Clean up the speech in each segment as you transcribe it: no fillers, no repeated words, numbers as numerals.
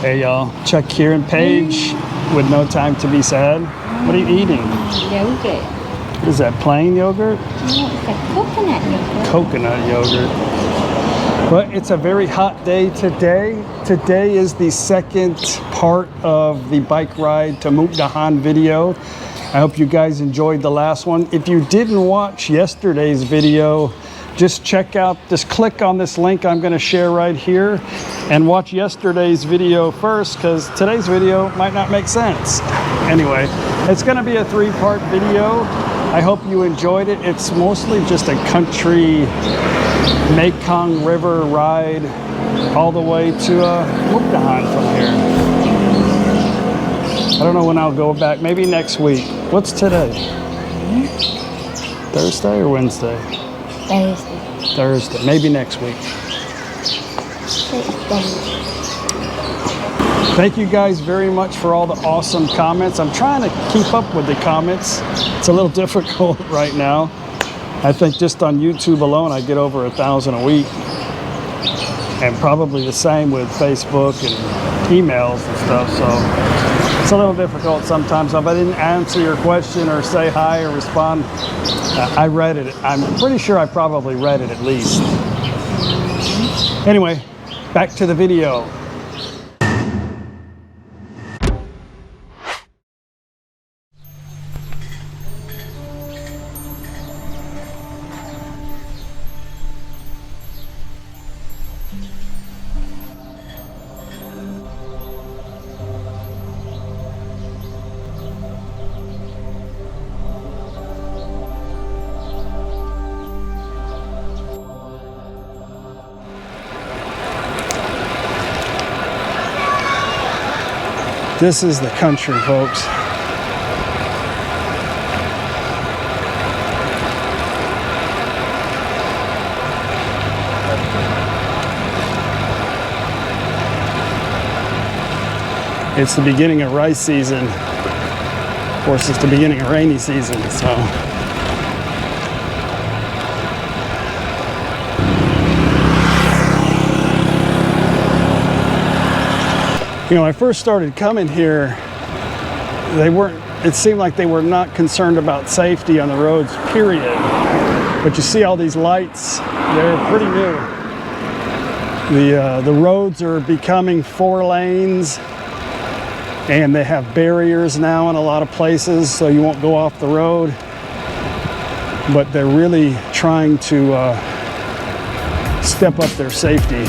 Hey y'all, Chuck here and Paige with no time to be sad. What are you eating? Yogurt. What is that, plain yogurt? No, it's a coconut yogurt. Coconut yogurt. But it's a very hot day today. Today is the second part of the bike ride to Mukdahan video. I hope you guys enjoyed the last one. If you didn't watch yesterday's video, just click on this link I'm gonna share right here and watch yesterday's video first, because today's video might not make sense. Anyway, it's gonna be a three-part video. I hope you enjoyed it. It's mostly just a country Mekong River ride all the way to Mukdahan from here. I don't know when I'll go back, maybe next week. What's today? Thursday or Wednesday? Thursday, maybe next week. Thank you guys very much for all the awesome comments. I'm trying to keep up with the comments. It's a little difficult right now. I think just on YouTube alone, I get over 1,000 a week. And probably the same with Facebook and emails and stuff. So it's a little difficult sometimes. If I didn't answer your question or say hi or respond, I read it. I'm pretty sure I probably read it at least. Anyway, back to the video. This is the country, folks. It's the beginning of rice season. Of course, it's the beginning of rainy season, so. You know, when I first started coming here, it seemed like they were not concerned about safety on the roads, period. But you see all these lights, they're pretty new. The roads are becoming 4 lanes, and they have barriers now in a lot of places, so you won't go off the road. But they're really trying to step up their safety.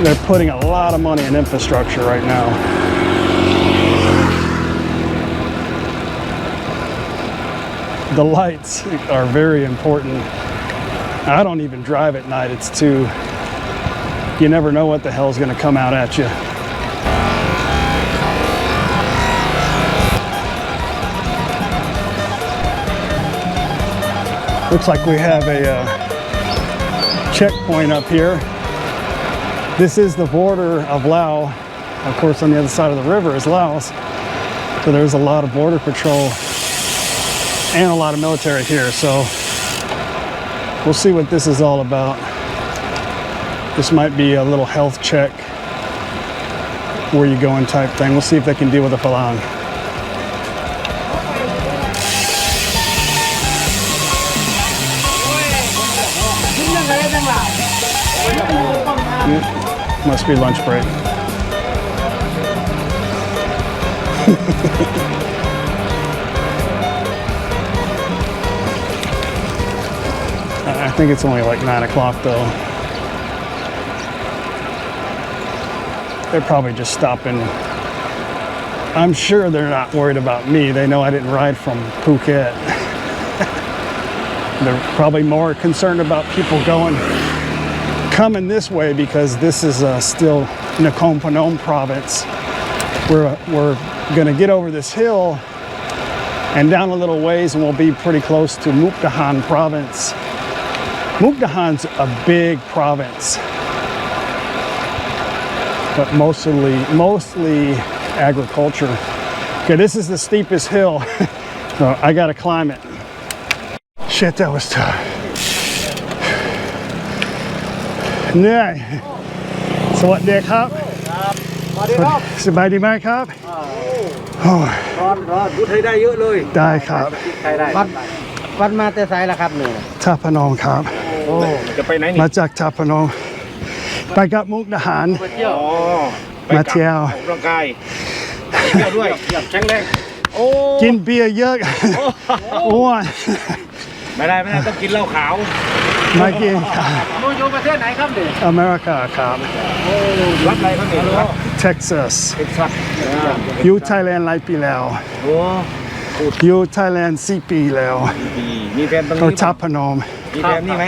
They're putting a lot of money in infrastructure right now. The lights are very important. I don't even drive at night. You never know what the hell's gonna come out at you. Looks like we have a checkpoint up here. This is the border of Laos. Of course, on the other side of the river is Laos. So there's a lot of border patrol and a lot of military here. So we'll see what this is all about. This might be a little health check, where you going type thing. We'll see if they can deal with the Falang. Must be lunch break. I think it's only like 9 o'clock though. They're probably just stopping. I'm sure they're not worried about me. They know I didn't ride from Phuket. They're probably more concerned about people coming this way, because this is still Nakhon Phanom province. We're gonna get over this hill and down a little ways, and we'll be pretty close to Mukdahan province. Mukdahan's a big province, but mostly agriculture. Okay, this is the steepest hill. So I gotta climb it. Shit, that was tough. เหนื่อยสวัสดีครับ สวัสดีครับ สบายดีไหมครับโอ้ย ร้อนพูดไทยได้เยอะเลย ได้ครับ ไทยได้วัดมาแต่ไซแล้วครับเนี่ย ท่าพนมครับ โอ้จะไปไหนนี่ มาจากท่าพนมไปกับมุกดาหาร ไปเที่ยว มาเที่ยว ออกกำลังกายเที่ยวด้วยอยากแข็งแรงโอ้ กินเบียร์เยอะอ้วน ไม่ได้ต้องกินเหล้าขาว มากินครับ อยู่ประเทศไหนครับเนี่ย อเมริกาครับ รัฐอะไรครับเนี่ยรัฐ เท็กซัส เท็กซัส อยู่ไทยแลนด์หลายปีแล้ว โอ้ อยู่ไทยแลนด์4 ปีแล้ว ดีมีแฟนตรง ก็ นี้ ท่าพนม มีแฟนนี่ไหม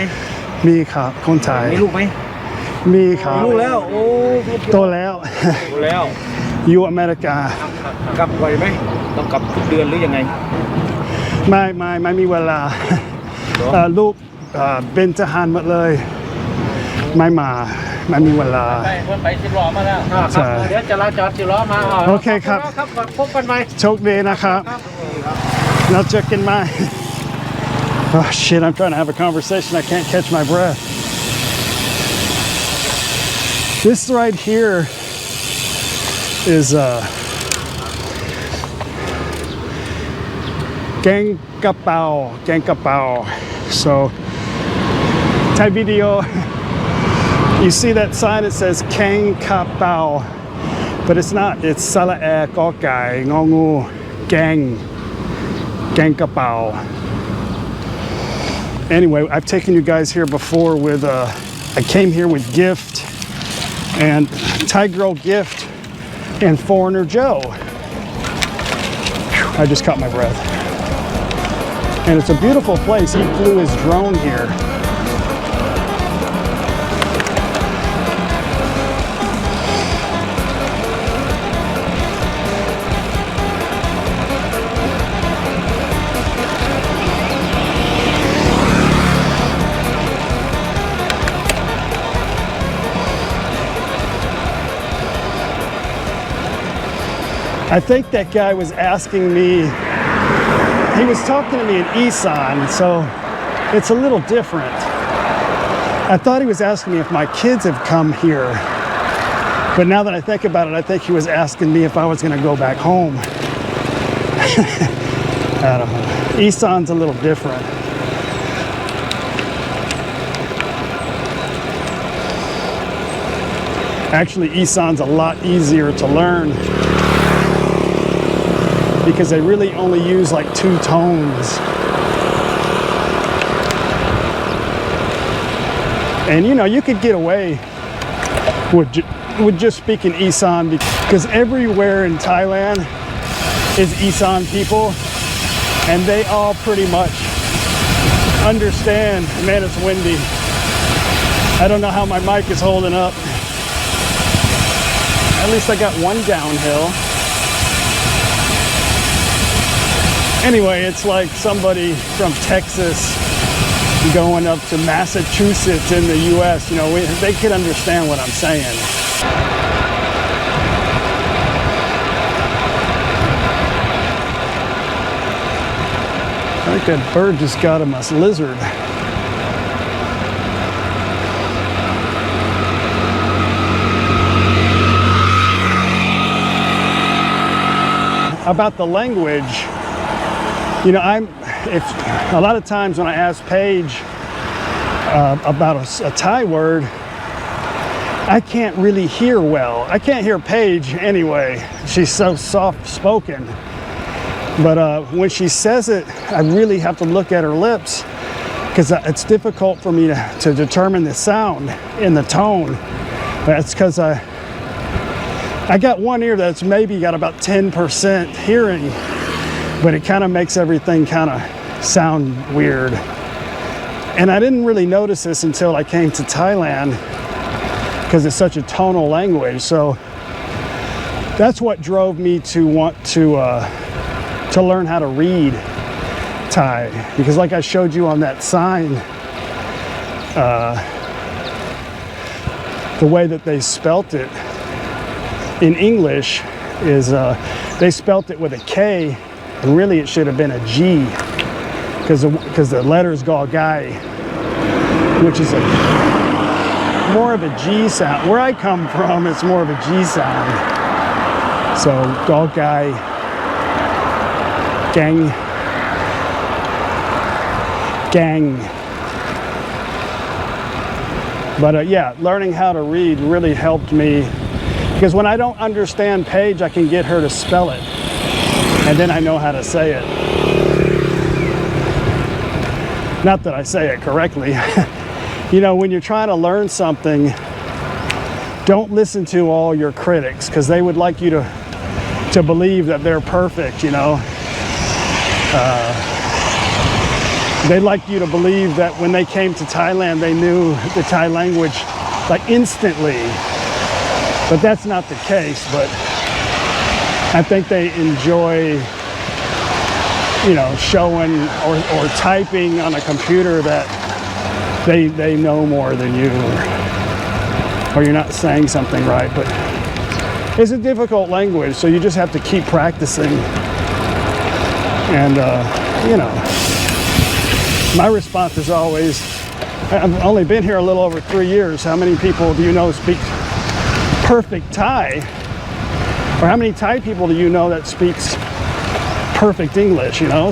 มีครับคนไทย มีลูกไหม มีครับ มีลูกแล้วโอ้ โตแล้ว โตแล้ว อยู่อเมริกาก ลับบ่อยไหมต้องกลับทุกเดือนหรือยังไง ไม่มีเวลาลูกเป็นทหารหมดเลยไม่มีเวลา ไป10 ล้อมาแล้ว ใช่ เดี๋ยวจะลาจอด10 ล้อมา โอเคครับ ครับพบกันใหม่ โชคดีนะครับแล้วเจอกันใหม่ Oh shit, I'm trying to have a conversation. I can't catch my breath. This right here is gang kapao. So Thai video, you see that sign, it says gang kapao, but it's not. It's Salae Kokai Ngongu gang kapao. Anyway, I've taken you guys here before with I came here with Gift and Thai Girl Gift and Foreigner Joe. I just caught my breath. And it's a beautiful place. He flew his drone here. I think that guy was asking me, he was talking to me in Isan, so it's a little different. I thought he was asking me if my kids have come here, but now that I think about it, I think he was asking me if I was going to go back home. I don't know. Isan's a little different. Actually, Isan's a lot easier to learn because they really only use like 2 tones. And you know, you could get away with just speaking Isan because everywhere in Thailand is Isan people and they all pretty much understand. Man, it's windy. I don't know how my mic is holding up. At least I got one downhill. Anyway, it's like somebody from Texas going up to Massachusetts in the US, you know, they could understand what I'm saying. I think that bird just got him a lizard. About the language, you know, if a lot of times when I ask Paige about a Thai word, I can't really hear well. I can't hear Paige anyway. She's so soft-spoken. But when she says it, I really have to look at her lips because it's difficult for me to determine the sound in the tone. That's because I got one ear that's maybe got about 10% hearing, but it kind of makes everything kind of sound weird. And I didn't really notice this until I came to Thailand because it's such a tonal language. So that's what drove me to want to learn how to read Thai, because like I showed you on that sign, the way that they spelt it in English is they spelt it with a K, and really it should have been a G, because the letter's Galgai, which is more of a G sound. Where I come from, it's more of a G sound. So Galgai, gang. But yeah, learning how to read really helped me, because when I don't understand Paige, I can get her to spell it, and then I know how to say it. Not that I say it correctly. You know, when you're trying to learn something, don't listen to all your critics, because they would like you to believe that they're perfect, you know. They'd like you to believe that when they came to Thailand, they knew the Thai language like instantly. But that's not the case. But I think they enjoy, you know, showing or typing on a computer that they know more than you, or you're not saying something right. But it's a difficult language, so you just have to keep practicing. And, you know, my response is always, I've only been here a little over 3 years. How many people do you know speak perfect Thai? Or how many Thai people do you know that speaks perfect English, you know?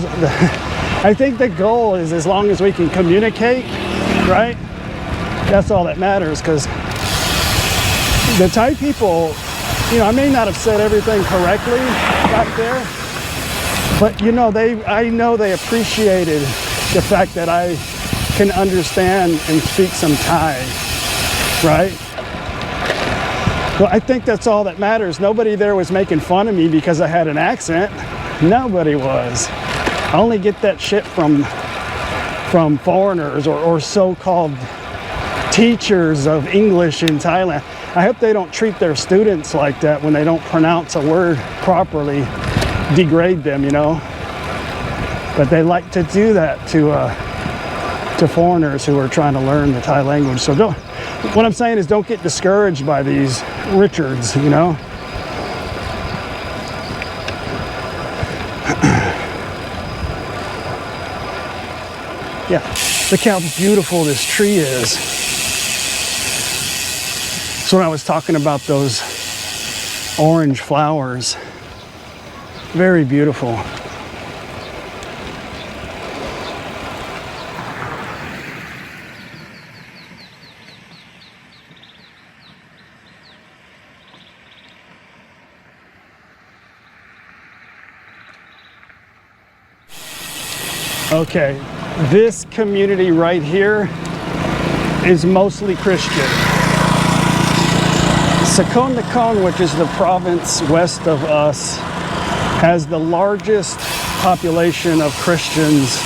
I think the goal is, as long as we can communicate, right? That's all that matters, because the Thai people, you know, I may not have said everything correctly back there, but you know, I know they appreciated the fact that I can understand and speak some Thai, right? Well, I think that's all that matters. Nobody there was making fun of me because I had an accent. Nobody was. I only get that shit from foreigners or so-called teachers of English in Thailand. I hope they don't treat their students like that when they don't pronounce a word properly, degrade them, you know. But they like to do that to foreigners who are trying to learn the Thai language. So what I'm saying is, don't get discouraged by these Richards, you know. Yeah, look how beautiful this tree is. So when I was talking about those orange flowers, very beautiful. Okay, this community right here is mostly Christian. Mekong, which is the province west of us, has the largest population of Christians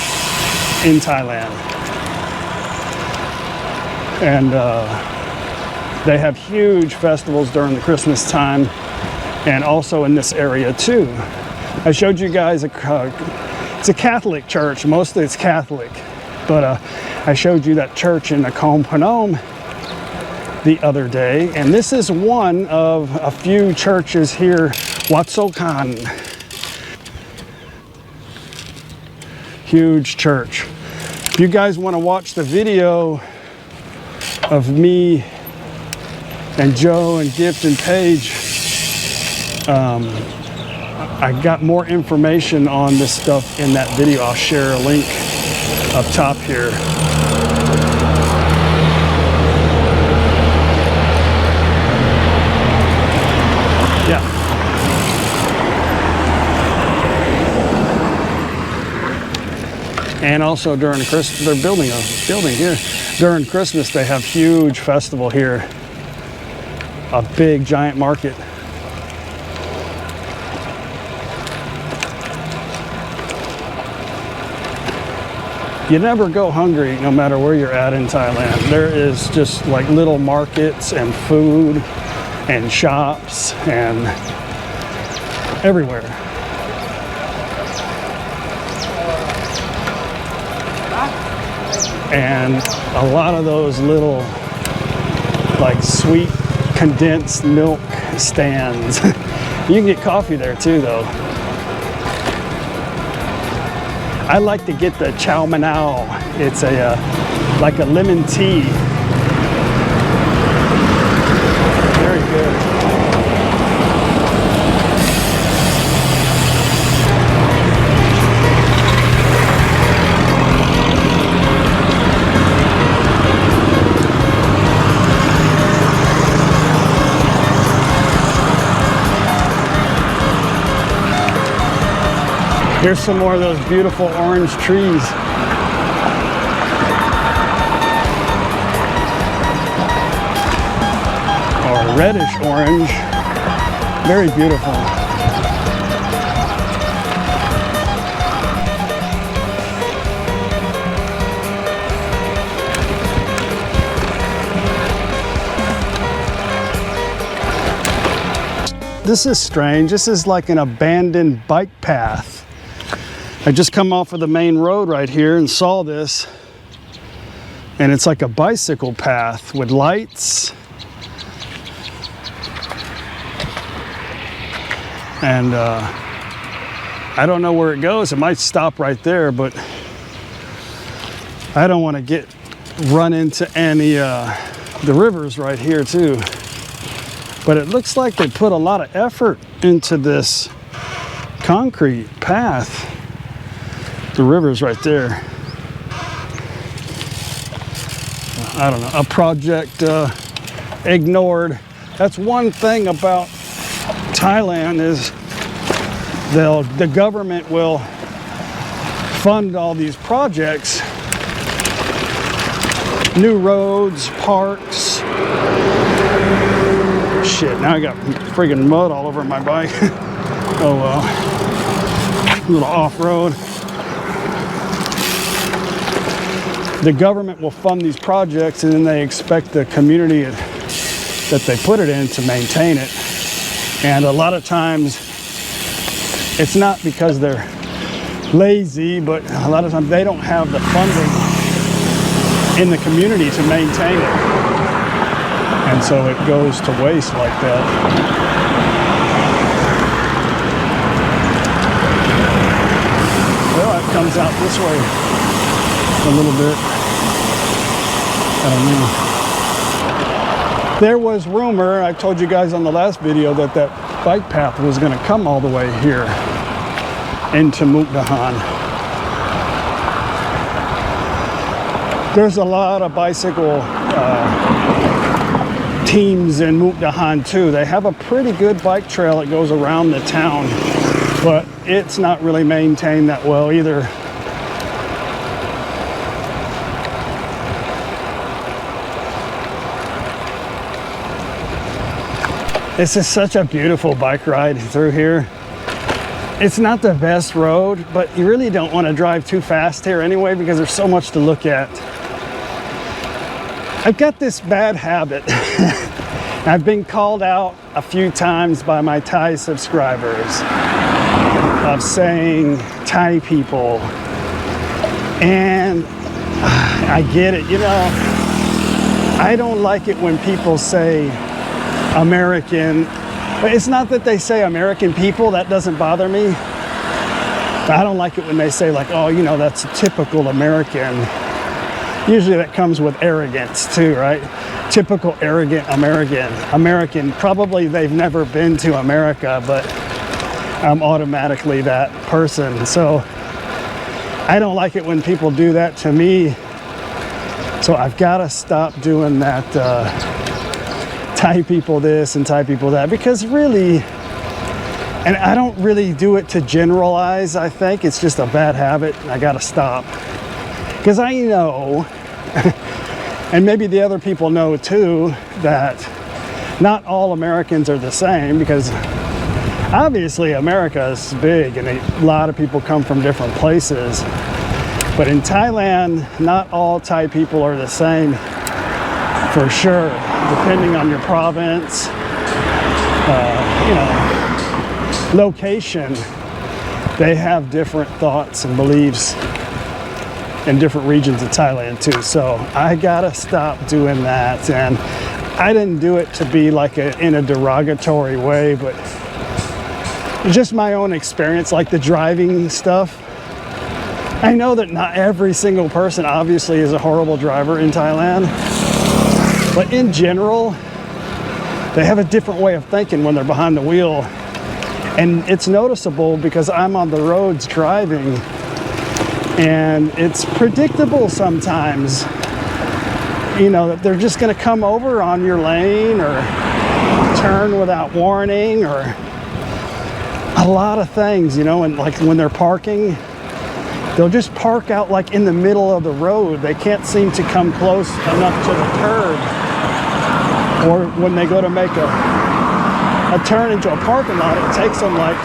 in Thailand. And they have huge festivals during the Christmas time, and also in this area too. I showed you guys it's a Catholic church, mostly it's Catholic, but I showed you that church in Nakhon Phanom the other day, and this is one of a few churches here, Wat Sokhan. Huge church. If you guys want to watch the video of me and Joe and Gift and Paige, I got more information on this stuff in that video. I'll share a link up top here. Yeah. And also during Christmas, they're building a building here. During Christmas, they have huge festival here. A big, giant market. You never go hungry no matter where you're at in Thailand. There is just like little markets and food and shops and everywhere. And a lot of those little like sweet condensed milk stands You can get coffee there too, though. I like to get the chow manao. It's a like a lemon tea. Very good. Here's some more of those beautiful orange trees. Or reddish orange. Very beautiful. This is strange. This is like an abandoned bike path. I just come off of the main road right here and saw this, and it's like a bicycle path with lights. And I don't know where it goes. It might stop right there, but I don't want to run into any the rivers right here too. But it looks like they put a lot of effort into this concrete path. The river's right there. I don't know, a project ignored. That's one thing about Thailand is the government will fund all these projects, new roads, parks. Shit, now I got friggin' mud all over my bike. Oh well, a little off-road. The government will fund these projects, and then they expect the community that they put it in to maintain it. And a lot of times it's not because they're lazy, but a lot of times they don't have the funding in the community to maintain it. And so it goes to waste like that. Well, it comes out this way a little bit. I don't know. There was rumor, I told you guys on the last video, that bike path was going to come all the way here into Mukdahan. There's a lot of bicycle teams in Mukdahan too. They have a pretty good bike trail that goes around the town, but it's not really maintained that well either. This is such a beautiful bike ride through here. It's not the best road, but you really don't want to drive too fast here anyway because there's so much to look at. I've got this bad habit. I've been called out a few times by my Thai subscribers of saying Thai people. And I get it, you know, I don't like it when people say American, but it's not that they say American people, that doesn't bother me. But I don't like it when they say like, oh, you know, that's a typical American. Usually that comes with arrogance too, right? Typical arrogant American. Probably they've never been to America, but I'm automatically that person. So I don't like it when people do that to me. So I've got to stop doing that. Thai people this and Thai people that, because really, and I don't really do it to generalize, I think it's just a bad habit. I gotta stop, because I know, and maybe the other people know too, that not all Americans are the same, because obviously America is big and a lot of people come from different places, but in Thailand, not all Thai people are the same, for sure. Depending on your province, you know, location, they have different thoughts and beliefs in different regions of Thailand too. So I gotta stop doing that. And I didn't do it to be like in a derogatory way, but just my own experience, like the driving stuff. I know that not every single person obviously is a horrible driver in Thailand, but in general, they have a different way of thinking when they're behind the wheel. And it's noticeable because I'm on the roads driving, and it's predictable sometimes, you know, that they're just going to come over on your lane or turn without warning, or a lot of things, you know. And like when they're parking, they'll just park out like in the middle of the road. They can't seem to come close enough to the curb. Or when they go to make a turn into a parking lot, it takes them like,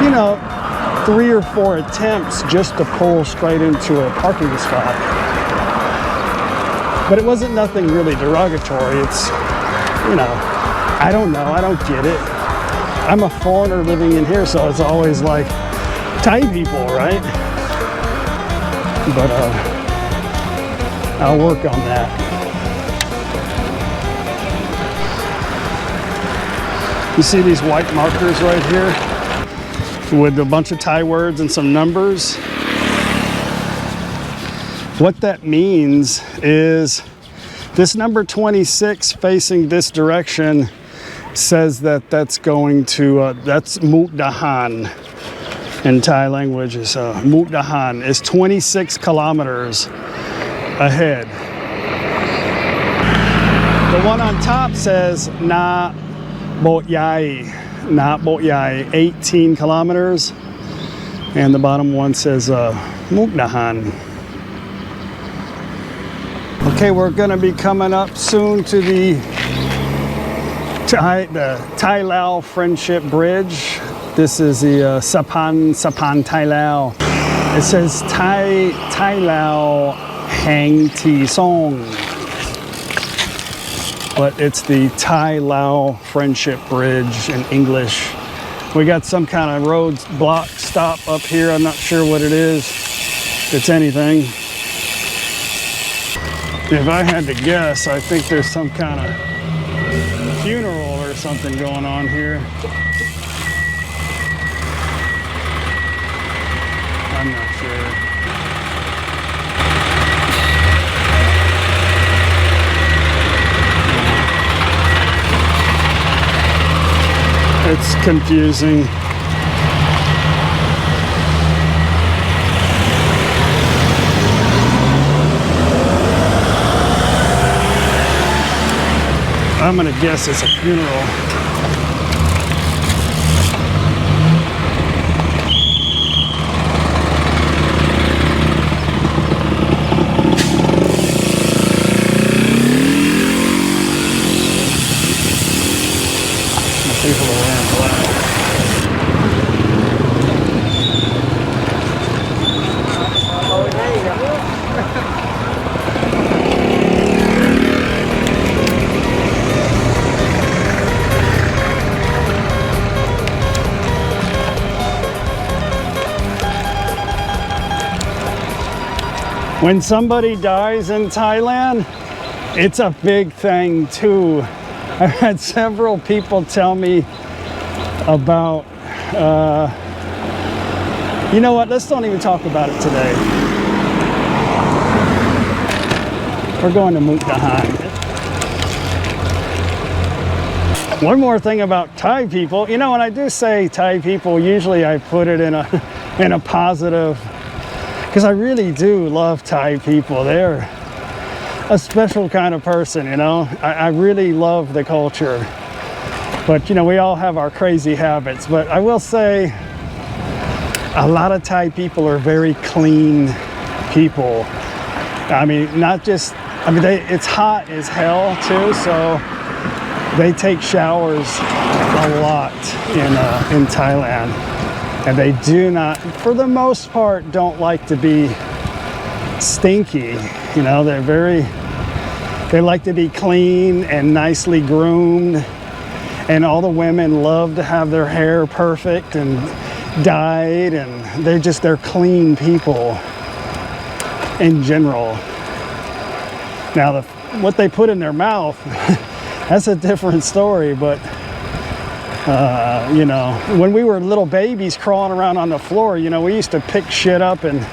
you know, 3 or 4 attempts just to pull straight into a parking spot. But it wasn't nothing really derogatory. It's, you know, I don't know, I don't get it. I'm a foreigner living in here, so it's always like Thai people, right? But I'll work on that. You see these white markers right here with a bunch of Thai words and some numbers. What that means is this number 26 facing this direction says that that's going to, that's Mukdahan in Thai language. Is Mukdahan is 26 kilometers ahead. The one on top says Na Bot Yai, 18 kilometers, and the bottom one says Mukdahan. Okay, we're going to be coming up soon to the Thai-Lao Friendship Bridge. This is the Sapan Thai-Lao. It says Thai-Lao Hang Ti Song, but it's the Thai-Lao Friendship Bridge in English. We got some kind of road block stop up here. I'm not sure what it is. If it's anything. If I had to guess, I think there's some kind of funeral or something going on here. I'm not sure. It's confusing. I'm gonna guess it's a funeral. People are wearing black. When somebody dies in Thailand, it's a big thing too. I've had several people tell me about, you know what, let's don't even talk about it today. We're going to Mukdahan. One more thing about Thai people, you know, when I do say Thai people, usually I put it in a positive, because I really do love Thai people. They're a special kind of person, you know. I really love the culture, but you know, we all have our crazy habits. But I will say a lot of Thai people are very clean people. I mean, not just, I mean, it's hot as hell too, so they take showers a lot in Thailand, and they do not, for the most part, don't like to be stinky. You know, they like to be clean and nicely groomed, and all the women love to have their hair perfect and dyed, and they're clean people in general. Now, what they put in their mouth, that's a different story, but You know, when we were little babies crawling around on the floor, you know, we used to pick shit up and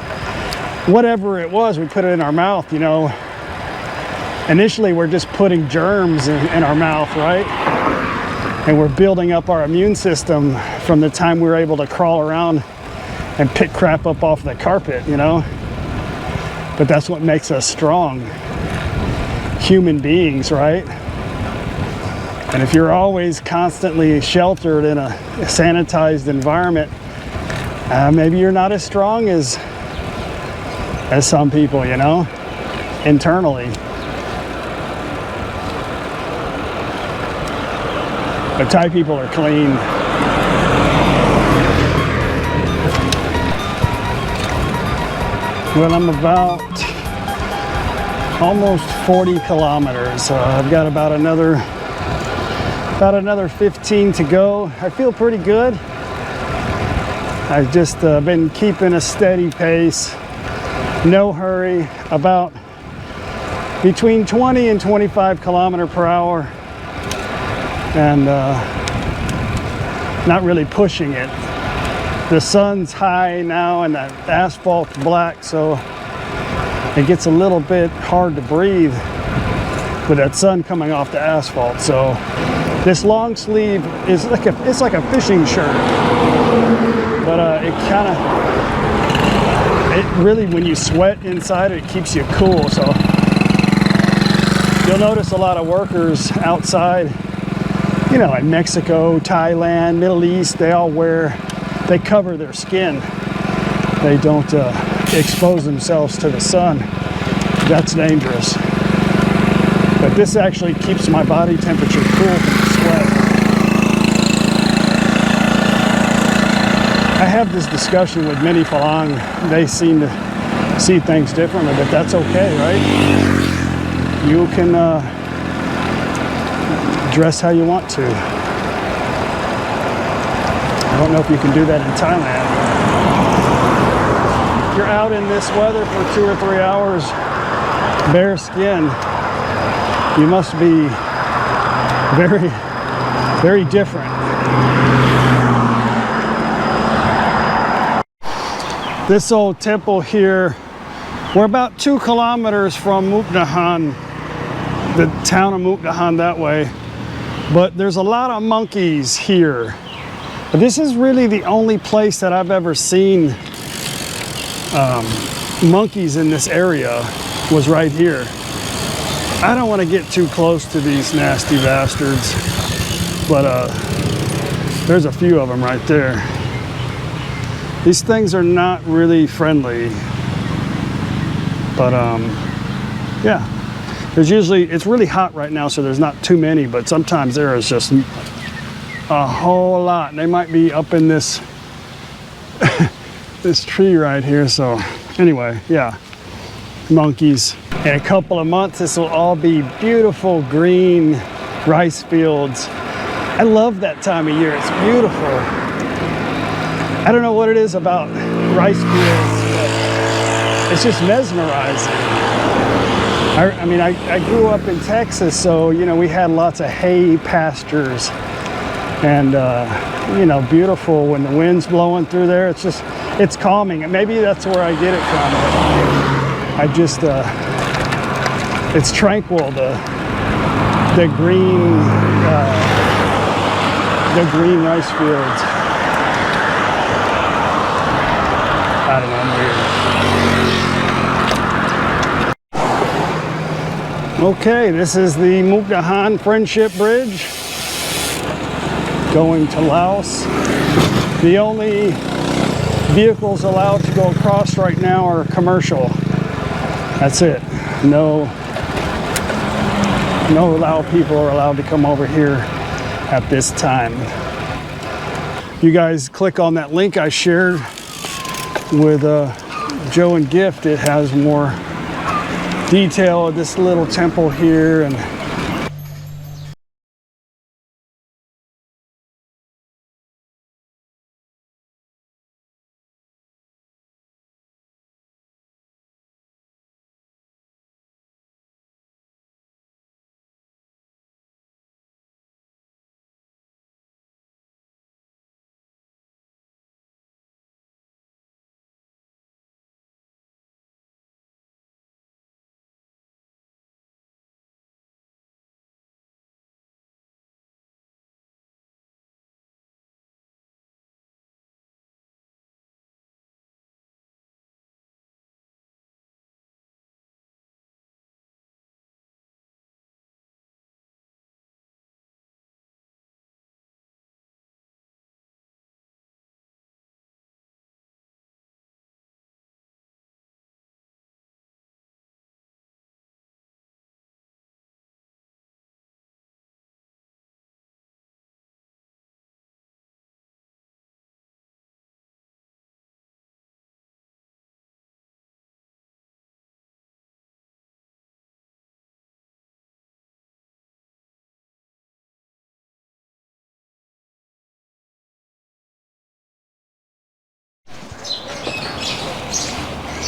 whatever it was, we put it in our mouth, you know. Initially, we're just putting germs in our mouth, right? And we're building up our immune system from the time we were able to crawl around and pick crap up off the carpet, you know. But that's what makes us strong human beings, right? And if you're always constantly sheltered in a sanitized environment, maybe you're not as strong as some people, you know, internally. But Thai people are clean. Well, I'm about almost 40 kilometers. I've got about another 15 to go. I feel pretty good. I've just been keeping a steady pace, no hurry, about between 20 and 25 kilometers per hour, and not really pushing it. The sun's high now and the asphalt's black, so it gets a little bit hard to breathe with that sun coming off the asphalt. So this long sleeve is like a fishing shirt, but it really, when you sweat inside it keeps you cool. So you'll notice a lot of workers outside, you know, in Mexico, Thailand, Middle East, they cover their skin. They don't expose themselves to the sun. That's dangerous. But this actually keeps my body temperature cool from the sweat. I have this discussion with many Falang. They seem to see things differently, but that's okay, right? You can dress how you want to. I don't know if you can do that in Thailand. If you're out in this weather for 2 or 3 hours, bare skin, you must be very, very different. This old temple here, we're about 2 kilometers from Mukdahan, the town of Mukdahan that way, but there's a lot of monkeys here. This is really the only place that I've ever seen monkeys in this area, was right here. I don't want to get too close to these nasty bastards, but there's a few of them right there. These things are not really friendly, but yeah. There's usually, it's really hot right now, so there's not too many, but sometimes there is just a whole lot. And they might be up in this this tree right here. So anyway, yeah, monkeys. In a couple of months, this will all be beautiful green rice fields. I love that time of year. It's beautiful. I don't know what it is about rice fields, but it's just mesmerizing. I mean, I grew up in Texas, so, you know, we had lots of hay pastures and, you know, beautiful when the wind's blowing through there. It's just, it's calming. And maybe that's where I get it from. I just, it's tranquil, the green rice fields. I don't know, I'm weird. Okay, this is the Mukdahan Friendship Bridge going to Laos. The only vehicles allowed to go across right now are commercial. That's it. No Lao people are allowed to come over here at this time. If you guys click on that link I shared with Joe and Gift, it has more detail of this little temple here and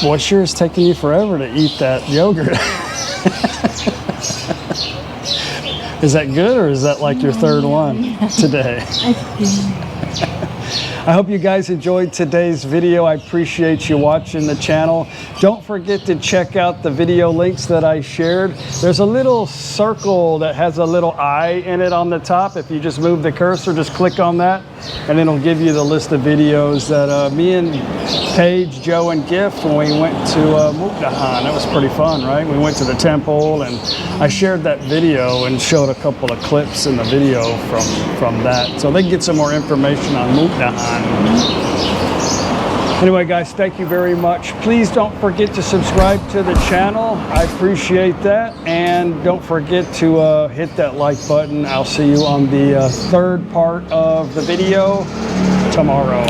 Boy, sure is taking you forever to eat that yogurt. Is that good, or is that like your third one today? I hope you guys enjoyed today's video. I appreciate you watching the channel. Don't forget to check out the video links that I shared. There's a little circle that has a little eye in it on the top. If you just move the cursor, just click on that, and it'll give you the list of videos that me and Paige, Joe, and Gift, when we went to Mukdahan. That was pretty fun, right? We went to the temple, and I shared that video and showed a couple of clips in the video from that. So they can get some more information on Mukdahan. Anyway, guys, thank you very much. Please don't forget to subscribe to the channel. I appreciate that. And don't forget to hit that like button. I'll see you on the third part of the video tomorrow.